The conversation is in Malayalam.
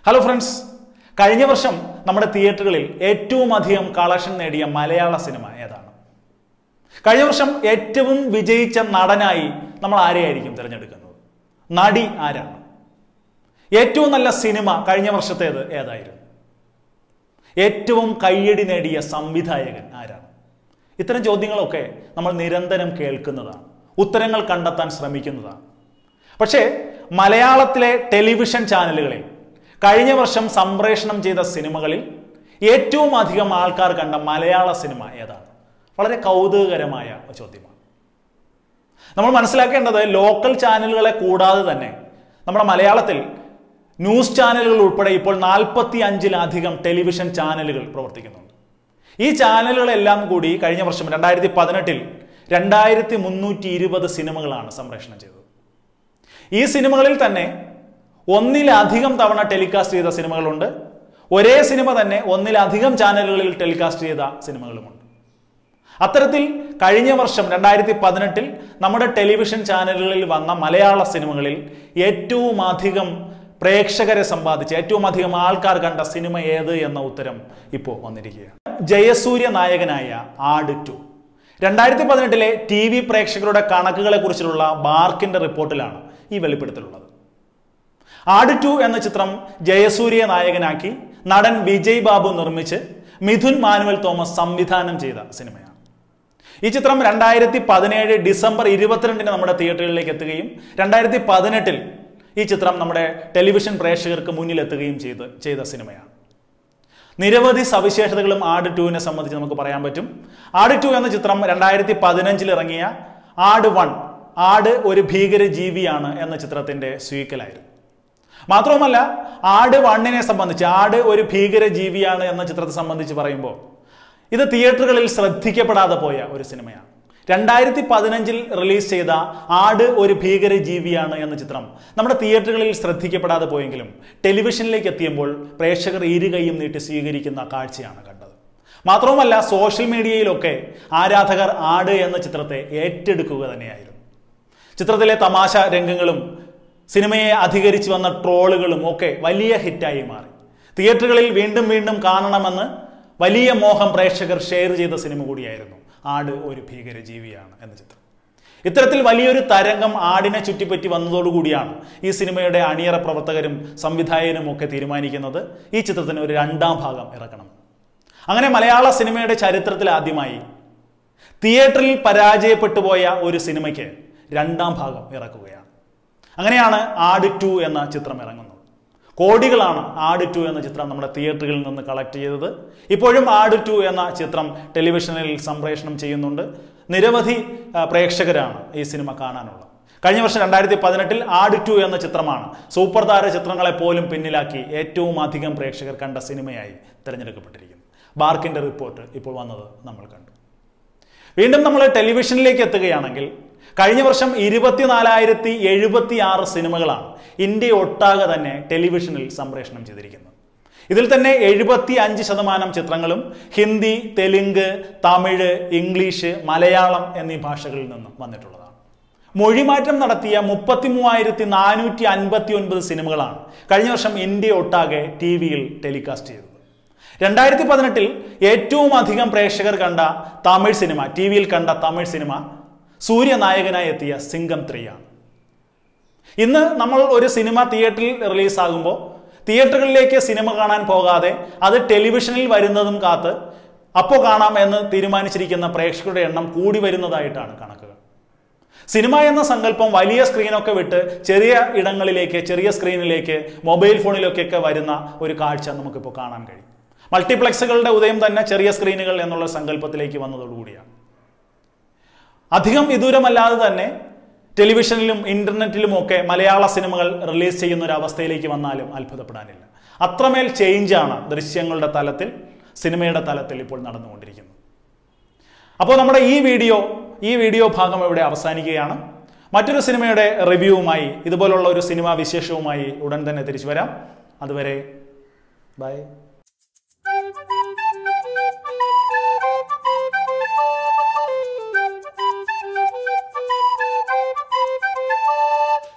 ഹലോ ഫ്രണ്ട്സ്, കഴിഞ്ഞ വർഷം നമ്മുടെ തിയേറ്ററുകളിൽ ഏറ്റവും അധികം കളക്ഷൻ നേടിയ മലയാള സിനിമ ഏതാണ്? കഴിഞ്ഞ വർഷം ഏറ്റവും വിജയിച്ച നടനായി നമ്മൾ ആരെയായിരിക്കും തിരഞ്ഞെടുക്കുന്നത്? നടി ആരാണ്? ഏറ്റവും നല്ല സിനിമ കഴിഞ്ഞ വർഷത്തേത് ഏതായിരുന്നു? ഏറ്റവും കയ്യടി നേടിയ സംവിധായകൻ ആരാണ്? ഇത്തരം ചോദ്യങ്ങളൊക്കെ നമ്മൾ നിരന്തരം കേൾക്കുന്നതാണ്, ഉത്തരങ്ങൾ കണ്ടെത്താൻ ശ്രമിക്കുന്നതാണ്. പക്ഷേ മലയാളത്തിലെ ടെലിവിഷൻ ചാനലുകളിൽ കഴിഞ്ഞ വർഷം സംപ്രേഷണം ചെയ്ത സിനിമകളിൽ ഏറ്റവും അധികം ആൾക്കാർ കണ്ട മലയാള സിനിമ ഏതാണ്? വളരെ കൗതുകകരമായ ചോദ്യമാണ്. നമ്മൾ മനസ്സിലാക്കേണ്ടത് ലോക്കൽ ചാനലുകളെ കൂടാതെ തന്നെ നമ്മുടെ മലയാളത്തിൽ ന്യൂസ് ചാനലുകൾ ഉൾപ്പെടെ ഇപ്പോൾ 45-ലധികം ടെലിവിഷൻ ചാനലുകൾ പ്രവർത്തിക്കുന്നുണ്ട്. ഈ ചാനലുകളെല്ലാം കൂടി കഴിഞ്ഞ വർഷം 2018-ൽ 2320 സിനിമകളാണ് സംപ്രേഷണം ചെയ്തത്. ഈ സിനിമകളിൽ തന്നെ ഒന്നിലധികം തവണ ടെലികാസ്റ്റ് ചെയ്ത സിനിമകളുണ്ട്. ഒരേ സിനിമ തന്നെ ഒന്നിലധികം ചാനലുകളിൽ ടെലികാസ്റ്റ് ചെയ്ത സിനിമകളുമുണ്ട്. അത്തരത്തിൽ കഴിഞ്ഞ വർഷം 2018-ൽ നമ്മുടെ ടെലിവിഷൻ ചാനലുകളിൽ വന്ന മലയാള സിനിമകളിൽ ഏറ്റവും അധികം പ്രേക്ഷകരെ സമ്പാദിച്ച, ഏറ്റവും അധികം ആൾക്കാർ കണ്ട സിനിമ ഏത് എന്ന ഉത്തരം ഇപ്പോൾ വന്നിരിക്കുകയാണ്. ജയസൂര്യ നായകനായ ആട് 2 2018-ലെ TV പ്രേക്ഷകരുടെ കണക്കുകളെ കുറിച്ചുള്ള ബാർക്കിന്റെ റിപ്പോർട്ടിലാണ് ഈ വെളിപ്പെടുത്തലുള്ളത്. ആട് 2 എന്ന ചിത്രം ജയസൂര്യ നായകനാക്കി നടൻ വിജയ് ബാബു നിർമ്മിച്ച് മിഥുൻ മാനുവൽ തോമസ് സംവിധാനം ചെയ്ത സിനിമയാണ്. ഈ ചിത്രം 2017 ഡിസംബർ 22-ന് നമ്മുടെ തിയേറ്ററുകളിലേക്ക് എത്തുകയും 2018-ൽ ഈ ചിത്രം നമ്മുടെ ടെലിവിഷൻ പ്രേക്ഷകർക്ക് മുന്നിൽ എത്തുകയും ചെയ്ത സിനിമയാണ്. നിരവധി സവിശേഷതകളും ആട് 2-നെ സംബന്ധിച്ച് നമുക്ക് പറയാൻ പറ്റും. ആട് 2 എന്ന ചിത്രം 2015-ൽ ഇറങ്ങിയ ആട് 1, ആട് ഒരു ഭീകര ജീവിയാണ് എന്ന ചിത്രത്തിന്റെ സ്വീക്കലായിരുന്നു. മാത്രവുമല്ല, ആട് 1-നെ സംബന്ധിച്ച്, ആട് ഒരു ഭീകര ജീവിയാണ് എന്ന ചിത്രത്തെ സംബന്ധിച്ച് പറയുമ്പോൾ ഇത് തിയേറ്ററുകളിൽ ശ്രദ്ധിക്കപ്പെടാതെ പോയ ഒരു സിനിമയാണ്. 2015-ൽ റിലീസ് ചെയ്ത ആട് ഒരു ഭീകര ജീവിയാണ് എന്ന ചിത്രം നമ്മുടെ തിയേറ്ററുകളിൽ ശ്രദ്ധിക്കപ്പെടാതെ പോയെങ്കിലും ടെലിവിഷനിലേക്ക് എത്തിയപ്പോൾ പ്രേക്ഷകർ ഇരുകൈയും നീട്ടി സ്വീകരിക്കുന്ന കാഴ്ചയാണ് കണ്ടത്. മാത്രവുമല്ല, സോഷ്യൽ മീഡിയയിലൊക്കെ ആരാധകർ ആട് എന്ന ചിത്രത്തെ ഏറ്റെടുക്കുക തന്നെയായിരുന്നു. ചിത്രത്തിലെ തമാശ രംഗങ്ങളും സിനിമയെ അധികരിച്ചു വന്ന ട്രോളുകളും ഒക്കെ വലിയ ഹിറ്റായി മാറി. തിയേറ്ററുകളിൽ വീണ്ടും വീണ്ടും കാണണമെന്ന് വലിയ മോഹം പ്രേക്ഷകർ ഷെയർ ചെയ്ത സിനിമ കൂടിയായിരുന്നു ആട് ഒരു ഭീകര ജീവിയാണ് എന്ന ചിത്രം. ഇത്തരത്തിൽ വലിയൊരു തരംഗം ആടിനെ ചുറ്റിപ്പറ്റി വന്നതോടുകൂടിയാണ് ഈ സിനിമയുടെ അണിയറ പ്രവർത്തകരും സംവിധായകനും ഒക്കെ തീരുമാനിക്കുന്നത് ഈ ചിത്രത്തിന് ഒരു 2ാം ഭാഗം ഇറക്കണം. അങ്ങനെ മലയാള സിനിമയുടെ ചരിത്രത്തിൽ ആദ്യമായി തിയേറ്ററിൽ പരാജയപ്പെട്ടു പോയ ഒരു സിനിമയ്ക്ക് 2ാം ഭാഗം ഇറക്കുകയാണ്. അങ്ങനെയാണ് ആട് 2 എന്ന ചിത്രം ഇറങ്ങുന്നത്. കോടികളാണ് ആട് 2 എന്ന ചിത്രം നമ്മുടെ തിയേറ്ററുകളിൽ നിന്ന് കളക്ട് ചെയ്തത്. ഇപ്പോഴും ആട് 2 എന്ന ചിത്രം ടെലിവിഷനിൽ സംപ്രേഷണം ചെയ്യുന്നുണ്ട്. നിരവധി പ്രേക്ഷകരാണ് ഈ സിനിമ കാണാനുള്ളത്. കഴിഞ്ഞ വർഷം 2018-ൽ ആട് 2 എന്ന ചിത്രമാണ് സൂപ്പർ താര ചിത്രങ്ങളെ പോലും പിന്നിലാക്കി ഏറ്റവും അധികം പ്രേക്ഷകർ കണ്ട സിനിമയായി തിരഞ്ഞെടുക്കപ്പെട്ടിരിക്കുന്നത്. ബാർക്കിന്റെ റിപ്പോർട്ട് ഇപ്പോൾ വന്നത് നമ്മൾ കണ്ടു. വീണ്ടും നമ്മൾ ടെലിവിഷനിലേക്ക് എത്തുകയാണെങ്കിൽ കഴിഞ്ഞ വർഷം 24,076 സിനിമകളാണ് ഇന്ത്യ ഒട്ടാകെ തന്നെ ടെലിവിഷനിൽ സംപ്രേഷണം ചെയ്തിരിക്കുന്നത്. ഇതിൽ തന്നെ 75% ചിത്രങ്ങളും ഹിന്ദി, തെലുങ്ക്, തമിഴ്, ഇംഗ്ലീഷ്, മലയാളം എന്നീ ഭാഷകളിൽ നിന്ന് വന്നിട്ടുള്ളതാണ്. മൊഴിമാറ്റം നടത്തിയ 33,459 സിനിമകളാണ് കഴിഞ്ഞ വർഷം ഇന്ത്യ ഒട്ടാകെ TV-യിൽ ടെലികാസ്റ്റ് ചെയ്തത്. 2018-ൽ ഏറ്റവും അധികം പ്രേക്ഷകർ കണ്ട തമിഴ് സിനിമ, TV-യിൽ കണ്ട തമിഴ് സിനിമ സൂര്യ നായകനായി എത്തിയ സിംഗം 3 ആണ്. ഇന്ന് നമ്മൾ ഒരു സിനിമ തിയേറ്ററിൽ റിലീസാകുമ്പോൾ തിയേറ്ററുകളിലേക്ക് സിനിമ കാണാൻ പോകാതെ അത് ടെലിവിഷനിൽ വരുന്നതും കാത്ത് അപ്പോൾ കാണാം എന്ന് തീരുമാനിച്ചിരിക്കുന്ന പ്രേക്ഷകരുടെ എണ്ണം കൂടി വരുന്നതായിട്ടാണ് കണക്കുകൾ. സിനിമ എന്ന സങ്കല്പം വലിയ സ്ക്രീനൊക്കെ വിട്ട് ചെറിയ ഇടങ്ങളിലേക്ക്, ചെറിയ സ്ക്രീനിലേക്ക്, മൊബൈൽ ഫോണിലൊക്കെ വരുന്ന ഒരു കാഴ്ച നമുക്കിപ്പോൾ കാണാൻ കഴിയും. മൾട്ടിപ്ലക്സുകളുടെ ഉദയം തന്നെ ചെറിയ സ്ക്രീനുകൾ എന്നുള്ള സങ്കല്പത്തിലേക്ക് വന്നതോടുകൂടിയാണ്. അധികം വിദൂരമല്ലാതെ തന്നെ ടെലിവിഷനിലും ഇന്റർനെറ്റിലും ഒക്കെ മലയാള സിനിമകൾ റിലീസ് ചെയ്യുന്ന ഒരു അവസ്ഥയിലേക്ക് വന്നാലും അത്ഭുതപ്പെടാനില്ല. അത്രമേൽ ചേഞ്ചാണ് ദൃശ്യങ്ങളുടെ തലത്തിൽ, സിനിമയുടെ തലത്തിൽ ഇപ്പോൾ നടന്നുകൊണ്ടിരിക്കുന്നത്. അപ്പോൾ നമ്മുടെ ഈ വീഡിയോ ഭാഗം ഇവിടെ അവസാനിക്കുകയാണ്. മറ്റൊരു സിനിമയുടെ റിവ്യൂവുമായി, ഇതുപോലുള്ള ഒരു സിനിമാ വിശേഷവുമായി ഉടൻ തന്നെ തിരിച്ചു വരാം. അതുവരെ ബൈ.